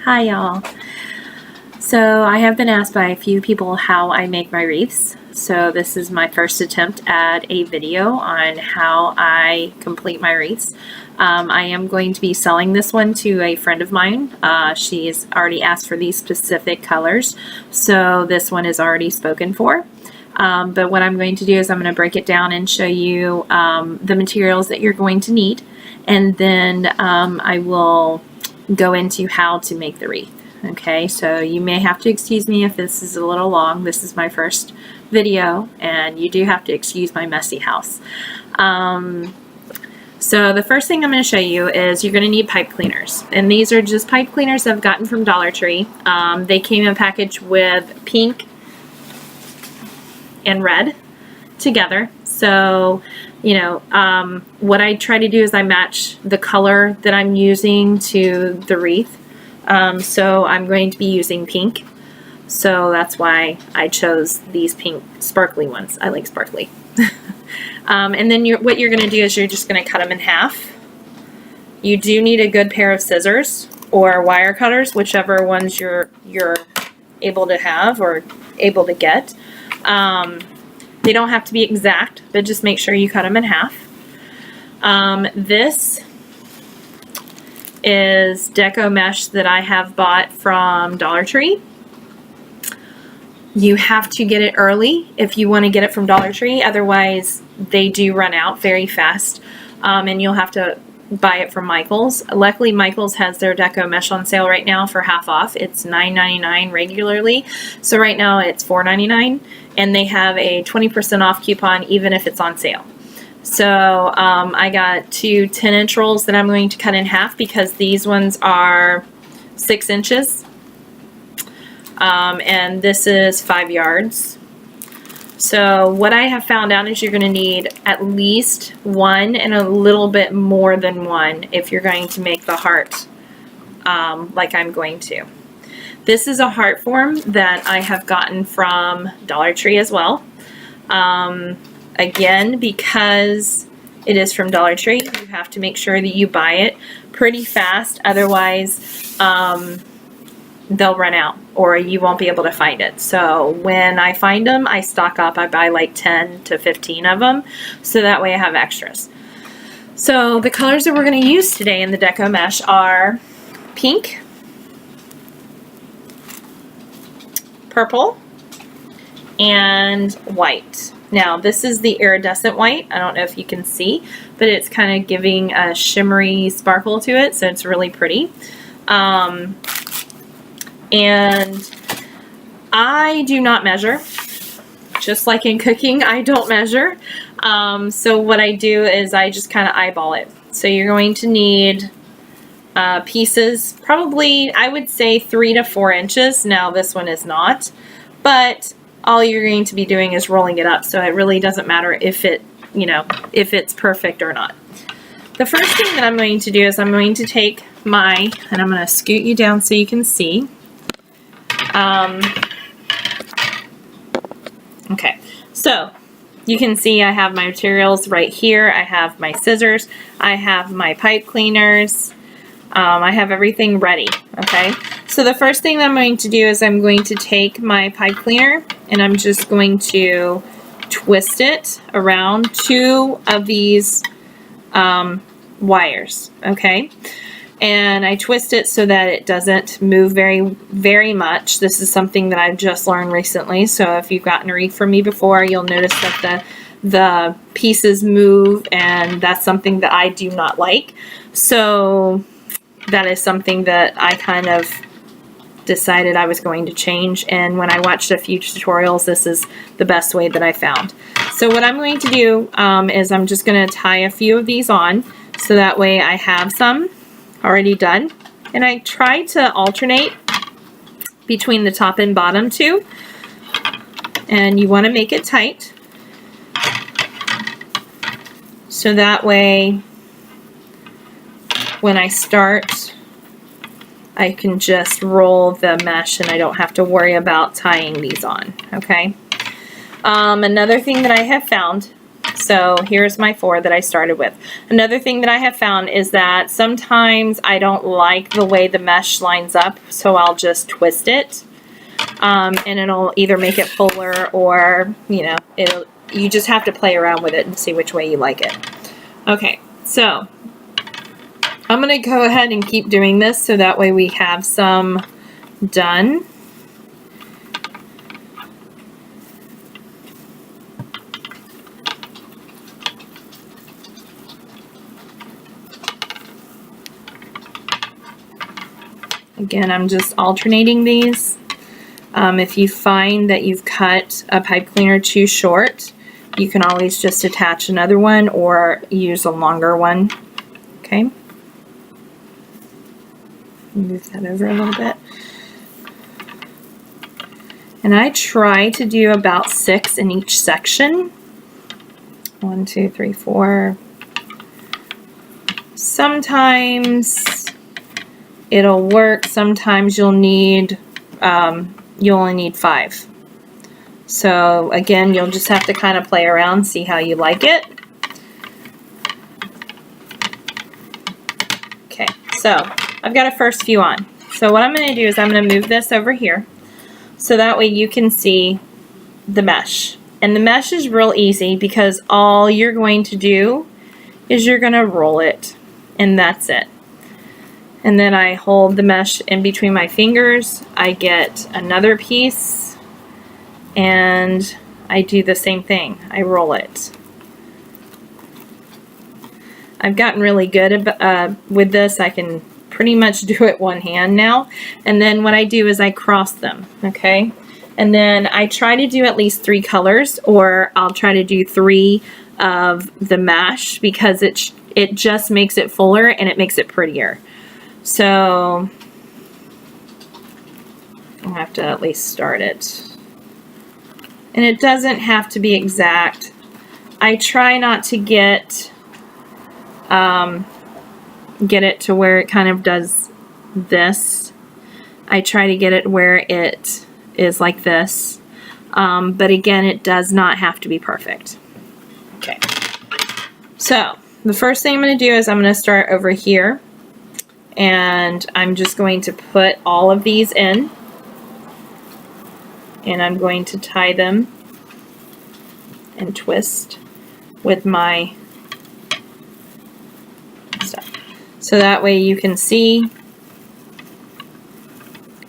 Hi y'all. So I have been asked by a few people how I make my wreaths. So this is my first attempt at a video on how I complete my wreaths. I am going to be selling this one to a friend of mine. She has already asked for these specific colors, so this one is already spoken for. But what I'm going to do is I'm going to break it down and show you the materials that you're going to need, and then I will go into how to make the wreath. Okay, so you may have to excuse me if this is a little long. This is my first video, and you do have to excuse my messy house. So the first thing I'm going to show you is you're going to need pipe cleaners, and these are just pipe cleaners I've gotten from Dollar Tree. They came in a package with pink and red together. So, you know, what I try to do is I match the color that I'm using to the wreath. So I'm going to be using pink. So that's why I chose these pink sparkly ones. I like sparkly. And then what you're going to do is you're just going to cut them in half. You do need a good pair of scissors or wire cutters, whichever ones you're able to have or able to get. They don't have to be exact, but just make sure you cut them in half. This is deco mesh that I have bought from Dollar Tree. You have to get it early if you want to get it from Dollar Tree, otherwise they do run out very fast, and you'll have to buy it from Michaels. Luckily, Michaels has their deco mesh on sale right now for half off. It's $9.99 regularly, so right now it's $4.99, and they have a 20% off coupon even if it's on sale. So I got two 10-inch rolls that I'm going to cut in half because these ones are 6 inches, and this is 5 yards. So what I have found out is you're going to need at least one and a little bit more than one if you're going to make the heart like I'm going to. This is a heart form that I have gotten from Dollar Tree as well. Again, because it is from Dollar Tree, you have to make sure that you buy it pretty fast, otherwise they'll run out or you won't be able to find it. So when I find them, I stock up. I buy like 10 to 15 of them, so that way I have extras. So the colors that we're going to use today in the deco mesh are pink, purple, and white. Now this is the iridescent white. I don't know if you can see, but it's kind of giving a shimmery sparkle to it, so it's really pretty. And I do not measure. Just like in cooking, I don't measure. So what I do is I just kind of eyeball it. So you're going to need pieces, probably I would say 3 to 4 inches. Now this one is not, but all you're going to be doing is rolling it up, so it really doesn't matter if it, you know, if it's perfect or not. The first thing that I'm going to do is I'm going to take and I'm going to scoot you down so you can see. Okay, so you can see I have my materials right here. I have my scissors, I have my pipe cleaners, I have everything ready. Okay, so the first thing that I'm going to do is I'm going to take my pipe cleaner and I'm just going to twist it around 2 of these wires. Okay, and I twist it so that it doesn't move very much. This is something that I've just learned recently, so if you've gotten a wreath from me before, you'll notice that the pieces move, and that's something that I do not like. So that is something that I kind of decided I was going to change, and when I watched a few tutorials, this is the best way that I found. So what I'm going to do is I'm just going to tie a few of these on, so that way I have some already done, and I try to alternate between the top and bottom too, and you want to make it tight so that way when I start I can just roll the mesh and I don't have to worry about tying these on. Okay, another thing that I have found So here's my 4 that I started with. Another thing that I have found is that sometimes I don't like the way the mesh lines up, so I'll just twist it. And it'll either make it fuller or, you know, you just have to play around with it and see which way you like it. Okay, so I'm going to go ahead and keep doing this so that way we have some done. Again, I'm just alternating these. If you find that you've cut a pipe cleaner too short, you can always just attach another one or use a longer one. Okay. Move that over a little bit. And I try to do about 6 in each section. 1, 2, 3, 4. Sometimes it'll work. Sometimes you'll need, you only need 5. So again, you'll just have to kind of play around, see how you like it. Okay, so I've got a first few on. So what I'm going to do is I'm going to move this over here so that way you can see the mesh. And the mesh is real easy because all you're going to do is you're going to roll it, and that's it. And then I hold the mesh in between my fingers. I get another piece and I do the same thing. I roll it. I've gotten really good with this. I can pretty much do it one hand now. And then what I do is I cross them, okay? And then I try to do at least 3 colors, or I'll try to do 3 of the mesh because it just makes it fuller and it makes it prettier. So I'll have to at least start it. And it doesn't have to be exact. I try not to get it to where it kind of does this. I try to get it where it is like this. But again, it does not have to be perfect. Okay. So the first thing I'm going to do is I'm going to start over here. And I'm just going to put all of these in. And I'm going to tie them and twist with my stuff. So that way you can see.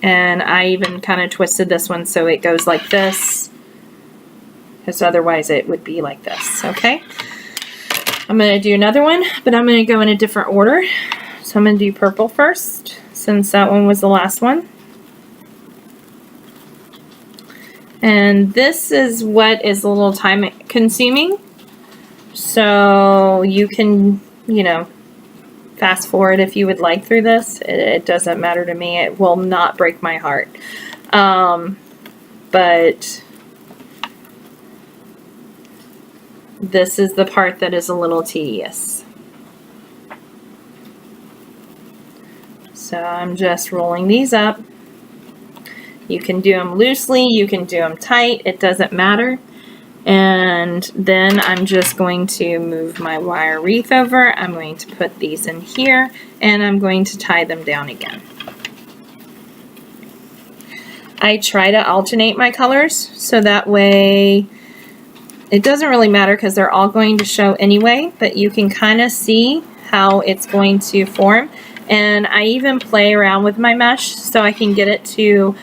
And I even kind of twisted this one so it goes like this, because otherwise it would be like this, okay? I'm going to do another one, but I'm going to go in a different order. So I'm going to do purple first, since that one was the last one. And this is what is a little time consuming. So you can, you know, fast forward if you would like through this. It doesn't matter to me. It will not break my heart. But this is the part that is a little tedious. So I'm just rolling these up. You can do them loosely, you can do them tight, it doesn't matter. And then I'm just going to move my wire wreath over. I'm going to put these in here and I'm going to tie them down again. I try to alternate my colors so that way it doesn't really matter because they're all going to show anyway, but you can kind of see how it's going to form. And I even play around with my mesh so I can get it to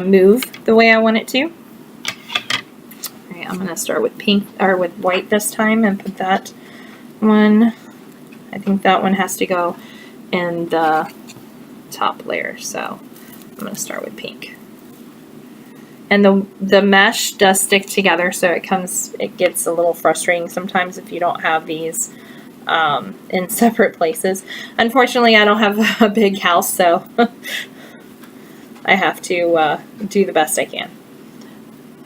move the way I want it to. Alright, I'm going to start with pink or with white this time and put that one. I think that one has to go in the top layer, so I'm going to start with pink. And the mesh does stick together, so it gets a little frustrating sometimes if you don't have these in separate places. Unfortunately, I don't have a big house, so I have to do the best I can.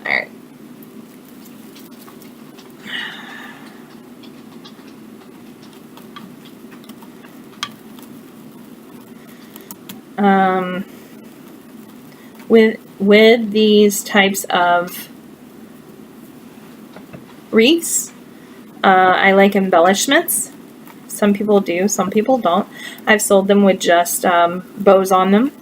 Alright. With these types of wreaths, I like embellishments. Some people do, some people don't. I've sold them with just bows on them.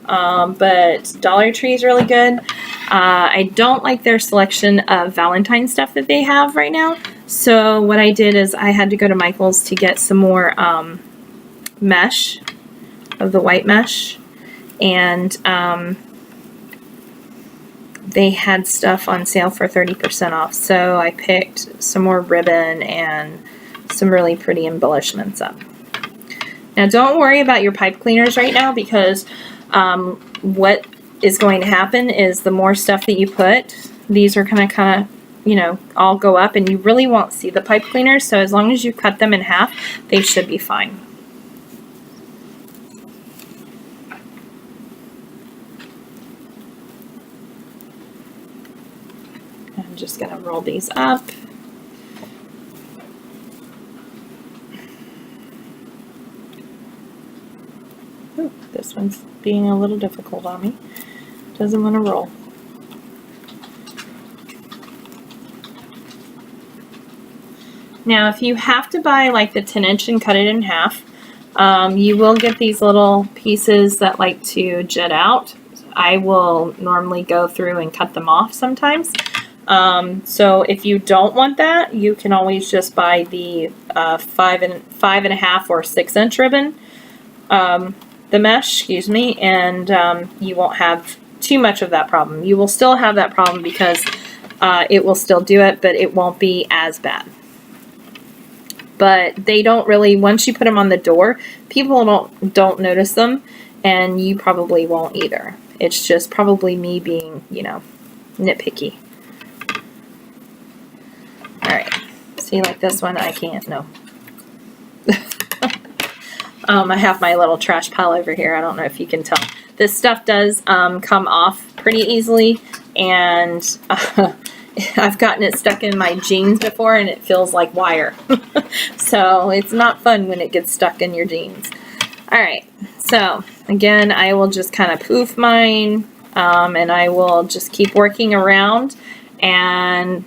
But Dollar Tree is really good. I don't like their selection of Valentine stuff that they have right now. So what I did is I had to go to Michael's to get some more mesh, of the white mesh. And they had stuff on sale for 30% off. So I picked some more ribbon and some really pretty embellishments up. Now don't worry about your pipe cleaners right now, because what is going to happen is the more stuff that you put, these are going to kind of, you know, all go up, and you really won't see the pipe cleaners. So as long as you cut them in half, they should be fine. I'm just going to roll these up. Ooh, this one's being a little difficult on me. Doesn't want to roll. Now, if you have to buy like the 10-inch and cut it in half, you will get these little pieces that like to jut out. I will normally go through and cut them off sometimes. So if you don't want that, you can always just buy the 5.5 or 6-inch ribbon, the mesh, excuse me, and you won't have too much of that problem. You will still have that problem because it will still do it, but it won't be as bad. But they don't really, once you put them on the door, people don't notice them, and you probably won't either. It's just probably me being, you know, nitpicky. Alright, see, like this one, I can't, no. I have my little trash pile over here. I don't know if you can tell. This stuff does come off pretty easily, and I've gotten it stuck in my jeans before, and it feels like wire. So it's not fun when it gets stuck in your jeans. Alright, so again, I will just kind of poof mine, and I will just keep working around, and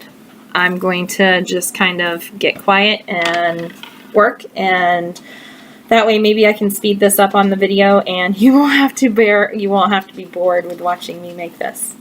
I'm going to just kind of get quiet and work, and that way maybe I can speed this up on the video, and you won't have to be bored with watching me make this.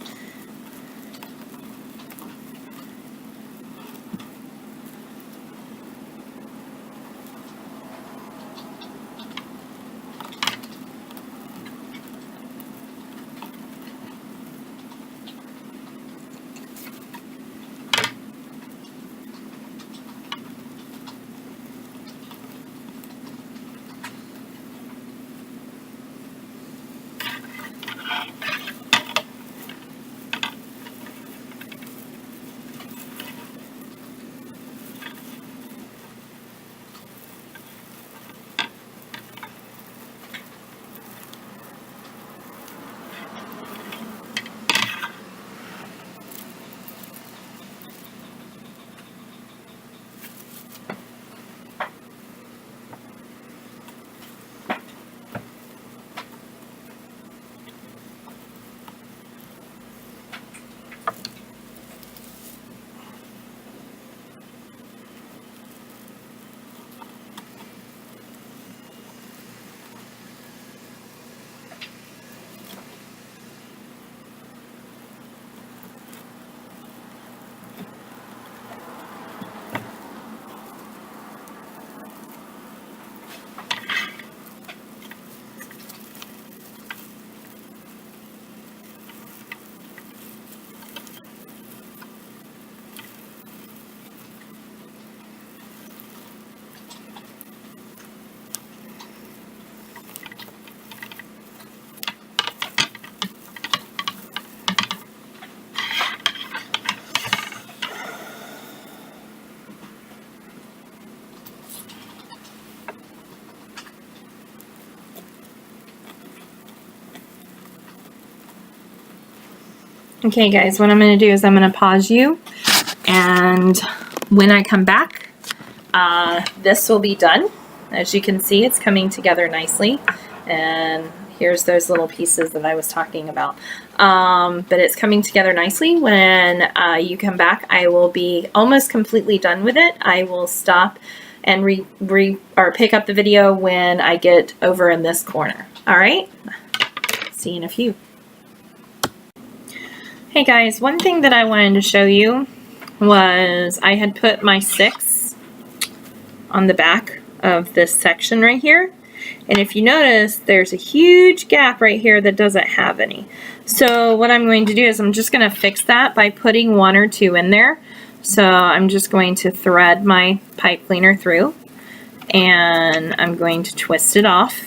Okay guys, what I'm going to do is I'm going to pause you, and when I come back, this will be done. As you can see, it's coming together nicely. And here's those little pieces that I was talking about. But it's coming together nicely. When you come back, I will be almost completely done with it. I will stop and pick up the video when I get over in this corner. All right, see you in a few. Hey guys, one thing that I wanted to show you was I had put my 6 on the back of this section right here. And if you notice, there's a huge gap right here that doesn't have any. So what I'm going to do is I'm just going to fix that by putting 1 or 2 in there. So I'm just going to thread my pipe cleaner through, and I'm going to twist it off,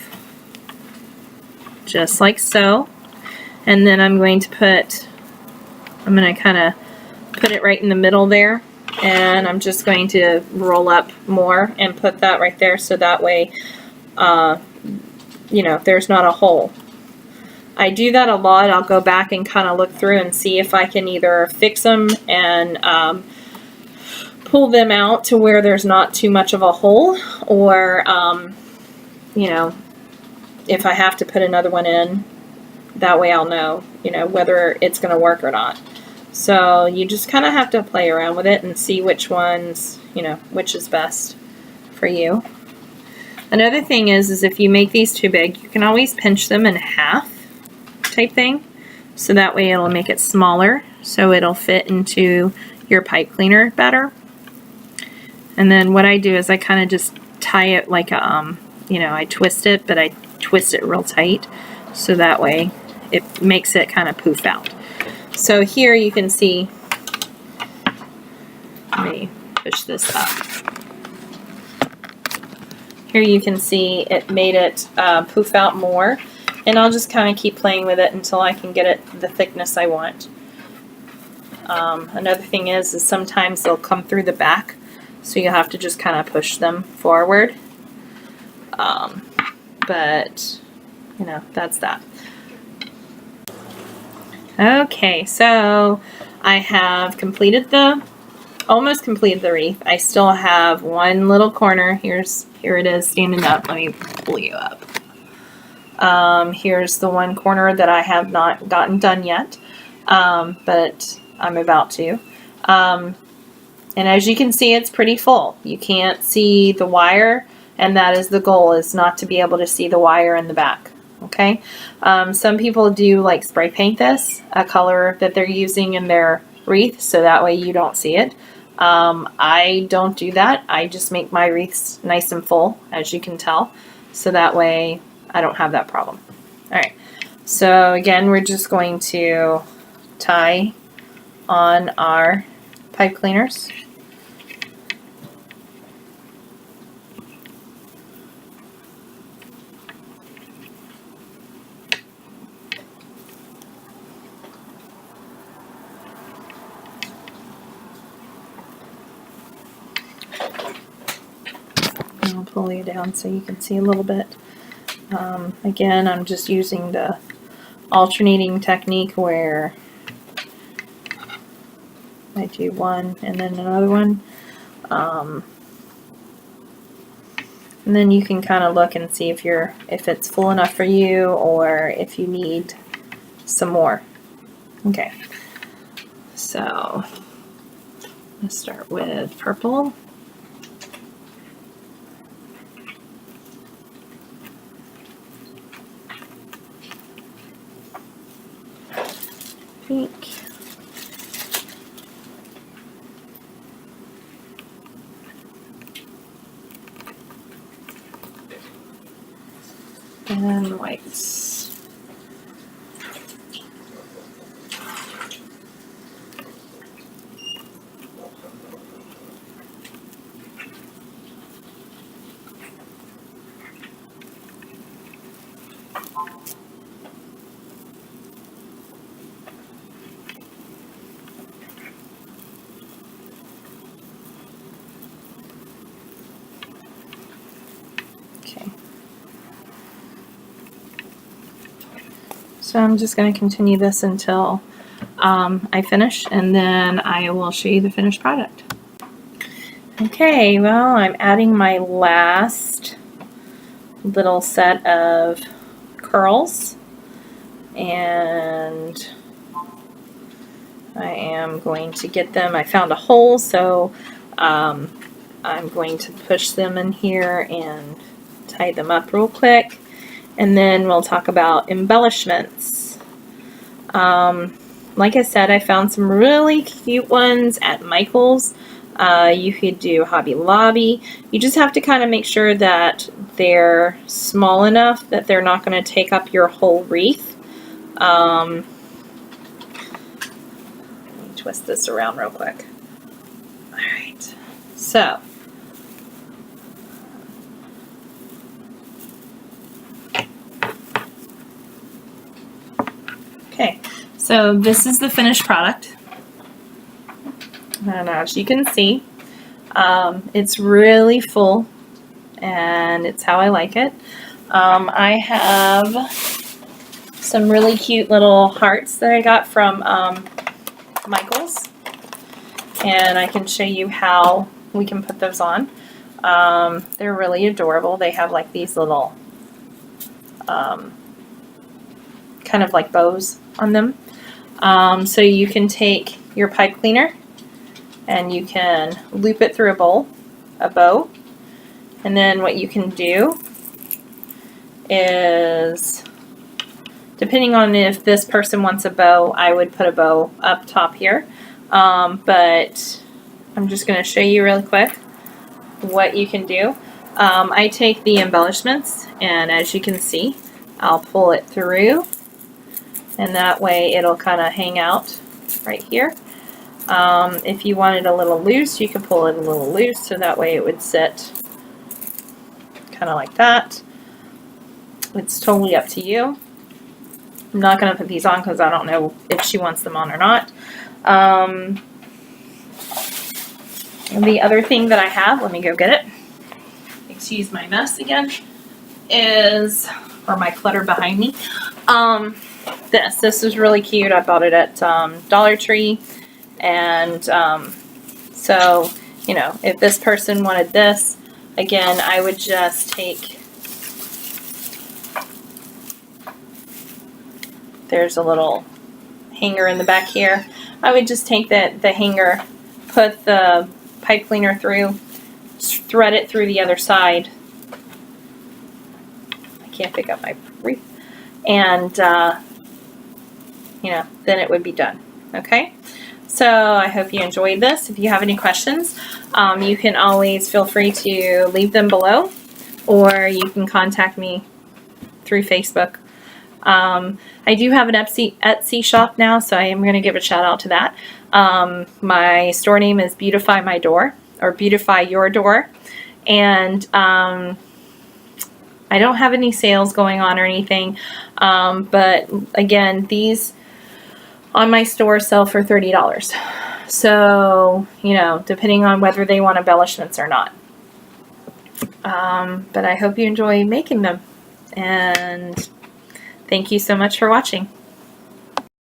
just like so. And then I'm going to kind of put it right in the middle there, and I'm just going to roll up more and put that right there, so that way you know, there's not a hole. I do that a lot. I'll go back and kind of look through and see if I can either fix them and pull them out to where there's not too much of a hole, or you know, if I have to put another one in, that way I'll know, you know, whether it's going to work or not. So you just kind of have to play around with it and see which ones, you know, which is best for you. Another thing is if you make these too big, you can always pinch them in half type thing. So that way it'll make it smaller, so it'll fit into your pipe cleaner better. And then what I do is I kind of just tie it like a, you know, I twist it, but I twist it real tight. So that way it makes it kind of poof out. So here you can see, let me push this up. Here you can see it made it poof out more, and I'll just kind of keep playing with it until I can get it the thickness I want. Another thing is sometimes they'll come through the back, so you'll have to just kind of push them forward. But, you know, that's that. Okay, so I have almost completed the wreath. I still have one little corner. Here it is standing up. Let me pull you up. Here's the one corner that I have not gotten done yet, but I'm about to. And as you can see, it's pretty full. You can't see the wire, and that is the goal, is not to be able to see the wire in the back. Okay. Some people do like spray paint this, a color that they're using in their wreath, so that way you don't see it. I don't do that. I just make my wreaths nice and full, as you can tell, so that way I don't have that problem. Alright, so again, we're just going to tie on our pipe cleaners. I'll pull you down so you can see a little bit. Again, I'm just using the alternating technique where I do one and then another one. And then you can kind of look and see if it's full enough for you, or if you need some more. Okay, so let's start with purple. Pink. And whites. Okay. So I'm just going to continue this until I finish, and then I will show you the finished product. Okay, well, I'm adding my last little set of pearls, and I am going to get them. I found a hole, so I'm going to push them in here and tie them up real quick, and then we'll talk about embellishments. Like I said, I found some really cute ones at Michael's. You could do Hobby Lobby. You just have to kind of make sure that they're small enough that they're not going to take up your whole wreath. Let me twist this around real quick. Alright, so okay, so this is the finished product. And as you can see, it's really full, and it's how I like it. I have some really cute little hearts that I got from Michael's, and I can show you how we can put those on. They're really adorable. They have like these little kind of like bows on them. So you can take your pipe cleaner and you can loop it through a bow, and then what you can do is, depending on if this person wants a bow, I would put a bow up top here, but I'm just going to show you really quick what you can do. I take the embellishments, and as you can see, I'll pull it through, and that way it'll kind of hang out right here. If you want it a little loose, you can pull it a little loose, so that way it would sit kind of like that. It's totally up to you. I'm not going to put these on because I don't know if she wants them on or not. The other thing that I have, let me go get it. Excuse my mess again. Or my clutter behind me. This is really cute. I bought it at Dollar Tree. And so, you know, if this person wanted this, again, I would just take, there's a little hanger in the back here. I would just take the hanger, put the pipe cleaner through, thread it through the other side. I can't pick up my wreath. And, you know, then it would be done. Okay? So I hope you enjoyed this. If you have any questions, you can always feel free to leave them below, or you can contact me through Facebook. I do have an Etsy shop now, so I am going to give a shout out to that. My store name is Beautify My Door, or Beautify Your Door, and I don't have any sales going on or anything, but again, these on my store sell for $30. So, you know, depending on whether they want embellishments or not. But I hope you enjoy making them, and thank you so much for watching.